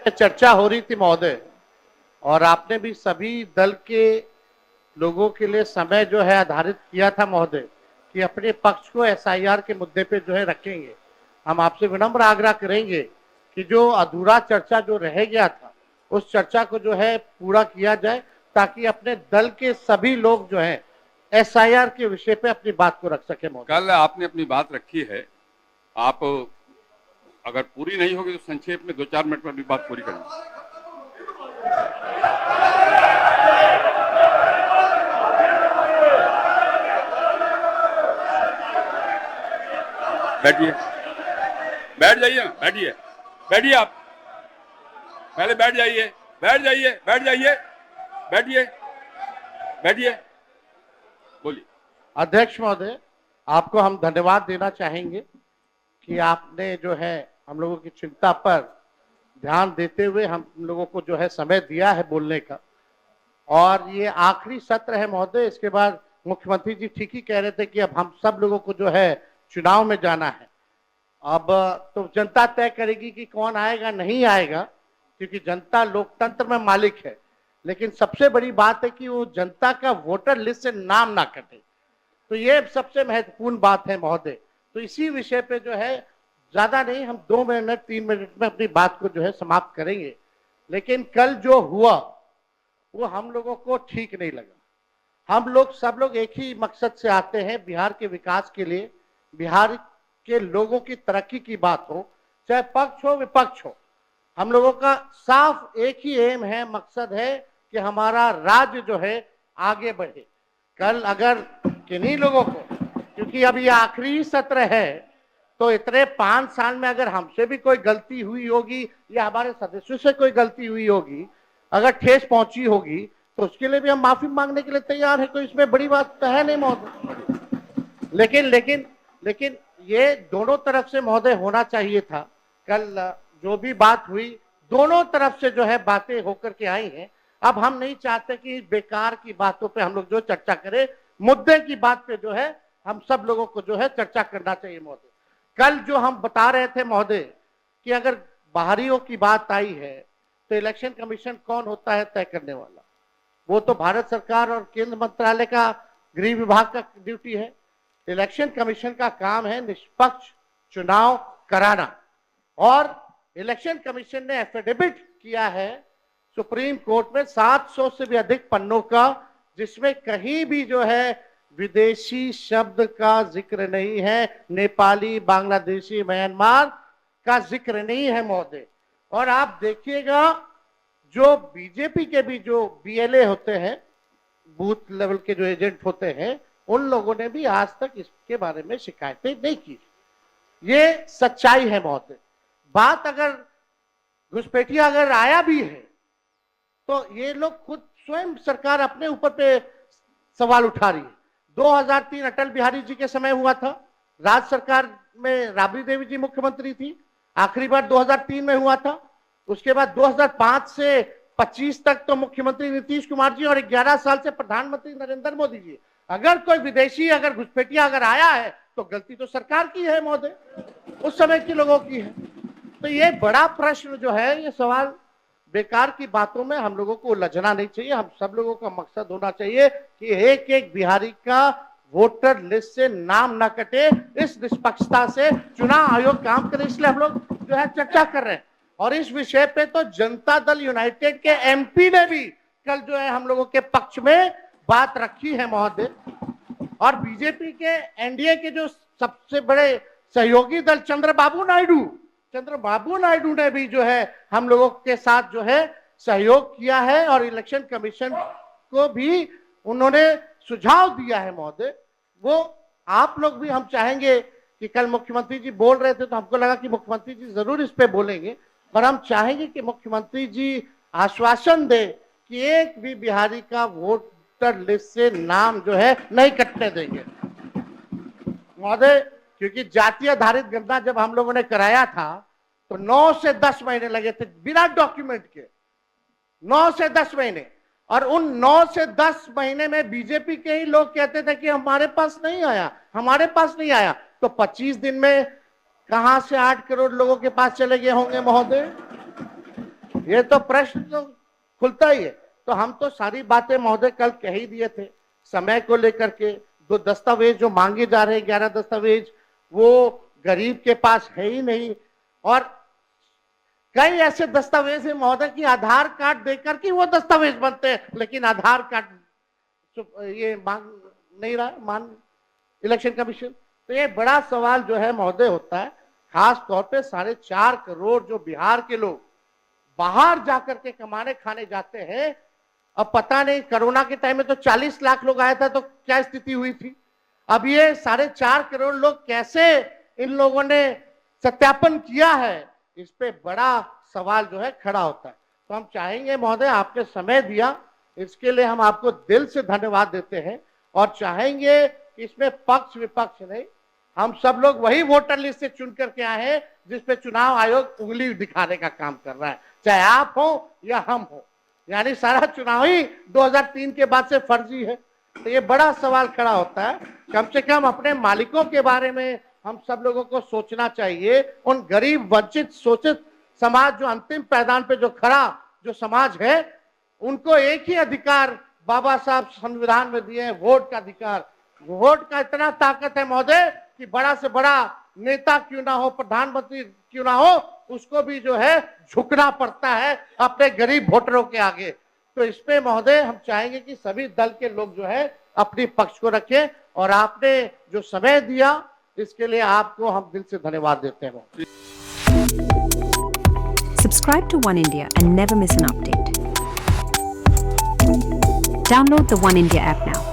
चर्चा हो रही थी महोदय, और आपने भी सभी दल के लोगों के लिए समय जो है आधारित किया था महोदय कि अपने पक्ष को एसआईआर के मुद्दे पे जो है रखेंगे। हम आपसे विनम्र आग्रह करेंगे कि जो अधूरा चर्चा जो रह गया था उस चर्चा को जो है पूरा किया जाए, ताकि अपने दल के सभी लोग जो है एसआईआर के विषय पे अपनी बात को रख सके महोदय। कल आपने अपनी बात रखी है, आप अगर पूरी नहीं होगी तो संक्षेप में 2-4 मिनट में अपनी बात पूरी करेंगे। बैठिए, बैठ जाइए, बैठिए, बैठिए, आप पहले बैठ जाइए, बैठ जाइए, बैठ जाइए, बैठिए, बैठिए, बोलिए। अध्यक्ष महोदय, आपको हम धन्यवाद देना चाहेंगे कि आपने जो है हम लोगों की चिंता पर ध्यान देते हुए हम लोगों को जो है समय दिया है बोलने का। और ये आखिरी सत्र है महोदय, इसके बाद मुख्यमंत्री जी ठीक ही कह रहे थे कि अब हम सब लोगों को जो है चुनाव में जाना है। अब तो जनता तय करेगी कि कौन आएगा नहीं आएगा, क्योंकि जनता लोकतंत्र में मालिक है। लेकिन सबसे बड़ी बात है कि वो जनता का वोटर लिस्ट से नाम ना कटे, तो ये सबसे महत्वपूर्ण बात है महोदय। तो इसी विषय पे जो है ज्यादा नहीं, हम 2 मिनट 3 मिनट में अपनी बात को जो है समाप्त करेंगे। लेकिन कल जो हुआ वो हम लोगों को ठीक नहीं लगा। हम लोग सब लोग एक ही मकसद से आते हैं, बिहार के विकास के लिए, बिहार के लोगों की तरक्की की बात हो, चाहे पक्ष हो विपक्ष हो। हम लोगों का साफ एक ही एम है, मकसद है कि हमारा राज्य जो है आगे बढ़े। कल अगर किन्हीं लोगों को, क्योंकि अब ये आखिरी सत्र है, तो इतने 5 साल में अगर हमसे भी कोई गलती हुई होगी या हमारे सदस्यों से कोई गलती हुई होगी, अगर ठेस पहुंची होगी, तो उसके लिए भी हम माफी मांगने के लिए तैयार है। कोई इसमें बड़ी बात तो है नहीं महोदय। लेकिन लेकिन लेकिन ये दोनों तरफ से महोदय होना चाहिए था। कल जो भी बात हुई दोनों तरफ से जो है बातें होकर के आई हैं। अब हम नहीं चाहते कि बेकार की बातों पे हम लोग जो चर्चा करें, मुद्दे की बात पे जो है हम सब लोगों को जो है चर्चा करना चाहिए महोदय। कल जो हम बता रहे थे महोदय कि अगर बाहरियों की बात आई है तो इलेक्शन कमीशन कौन होता है तय करने वाला, वो तो भारत सरकार और केंद्र मंत्रालय का गृह विभाग का ड्यूटी है। इलेक्शन कमीशन का काम है निष्पक्ष चुनाव कराना, और इलेक्शन कमीशन ने एफिडेविट किया है सुप्रीम कोर्ट में 700 से भी अधिक पन्नों का, जिसमें कहीं भी जो है विदेशी शब्द का जिक्र नहीं है, नेपाली, बांग्लादेशी, म्यांमार का जिक्र नहीं है महोदय। और आप देखिएगा जो बीजेपी के भी जो बीएलए होते हैं, बूथ लेवल के जो एजेंट होते हैं, उन लोगों ने भी आज तक इसके बारे में शिकायतें नहीं की। ये सच्चाई है महोदय। बात अगर घुसपैठिया अगर आया भी है तो ये लोग खुद स्वयं सरकार अपने ऊपर पे सवाल उठा रही है। 2003 अटल बिहारी जी के समय हुआ था, राज्य सरकार में राबड़ी देवी जी मुख्यमंत्री थी, आखिरी बार 2003 में हुआ था। उसके बाद 2005 से 25 तक तो मुख्यमंत्री नीतीश कुमार जी और 11 साल से प्रधानमंत्री नरेंद्र मोदी जी। अगर कोई विदेशी अगर घुसपैठिया अगर आया है तो गलती तो सरकार की है महोदय, उस समय के लोगों की है। तो ये बड़ा प्रश्न जो है, ये सवाल बेकार की बातों में हम लोगों को उलझना नहीं चाहिए। हम सब लोगों का मकसद होना चाहिए कि एक एक बिहारी का वोटर लिस्ट से नाम ना कटे। इस निष्पक्षता से चुनाव आयोग काम करे, इसलिए हम लोग जो है चर्चा कर रहे हैं। और इस विषय पे तो जनता दल यूनाइटेड के एमपी ने भी कल जो है हम लोगों के पक्ष में बात रखी है महोदय। और बीजेपी के एनडीए के जो सबसे बड़े सहयोगी दल चंद्रबाबू नायडू ने भी जो है हम लोगों के साथ जो है सहयोग किया है, और इलेक्शन कमीशन को भी उन्होंने सुझाव दिया है महोदय। वो आप लोग भी, हम चाहेंगे कि कल मुख्यमंत्री जी बोल रहे थे तो हमको लगा कि मुख्यमंत्री जी जरूर इस पे बोलेंगे, पर हम चाहेंगे कि मुख्यमंत्री जी आश्वासन दे कि एक भी बिहारी का वोटर लिस्ट से नाम जो है नहीं कटने देंगे महोदय। क्योंकि जाति आधारित गणना जब हम लोगों ने कराया था तो 9 से 10 महीने लगे थे बिना डॉक्यूमेंट के, 9 से 10 महीने। और उन 9 से 10 महीने में बीजेपी के ही लोग कहते थे कि हमारे पास नहीं आया। तो 25 दिन में कहां से 8 करोड़ लोगों के पास चले गए होंगे महोदय। ये तो प्रश्न तो खुलता ही है। तो हम तो सारी बातें महोदय कल कह ही दिए थे। समय को लेकर के दो दस्तावेज जो मांगे जा रहे हैं, 11 दस्तावेज, वो गरीब के पास है ही नहीं। और कई ऐसे दस्तावेज है महोदय की आधार कार्ड देकर के वो दस्तावेज बनते हैं, लेकिन आधार कार्ड ये मांग नहीं रहा मान इलेक्शन कमीशन। तो ये बड़ा सवाल जो है महोदय होता है, खास तौर पे 4.5 करोड़ जो बिहार के लोग बाहर जाकर के कमाने खाने जाते हैं। अब पता नहीं कोरोना के टाइम में तो 40 लाख लोग आया था, तो क्या स्थिति हुई थी। अब ये 4.5 करोड़ लोग कैसे इन लोगों ने सत्यापन किया है, इस पे बड़ा सवाल जो है खड़ा होता है। तो हम चाहेंगे महोदय, आपने समय दिया, इसके लिए हम आपको दिल से धन्यवाद देते हैं। और चाहेंगे कि इसमें पक्ष विपक्ष नहीं, हम सब लोग वही वोटर लिस्ट से चुन करके आए हैं जिसपे चुनाव आयोग उंगली दिखाने का काम कर रहा है, चाहे आप हो या हम हो। यानी सारा चुनाव ही 2003 के बाद से फर्जी है। तो ये बड़ा सवाल खड़ा होता है। कम से कम अपने मालिकों के बारे में हम सब लोगों को सोचना चाहिए। उन गरीब वंचित शोषित समाज जो अंतिम पैदान पे जो खड़ा जो समाज है, उनको एक ही अधिकार बाबा साहब संविधान में दिए हैं, वोट का अधिकार। वोट का इतना ताकत है महोदय कि बड़ा से बड़ा नेता क्यों ना हो, प्रधानमंत्री क्यों ना हो, उसको भी जो है झुकना पड़ता है अपने गरीब वोटरों के आगे। तो इस पे महोदय हम चाहेंगे कि सभी दल के लोग जो है अपनी पक्ष को रखें। और आपने जो समय दिया इसके लिए आपको हम दिल से धन्यवाद देते हैं। Subscribe to One India and never miss an update. Download the One India app now.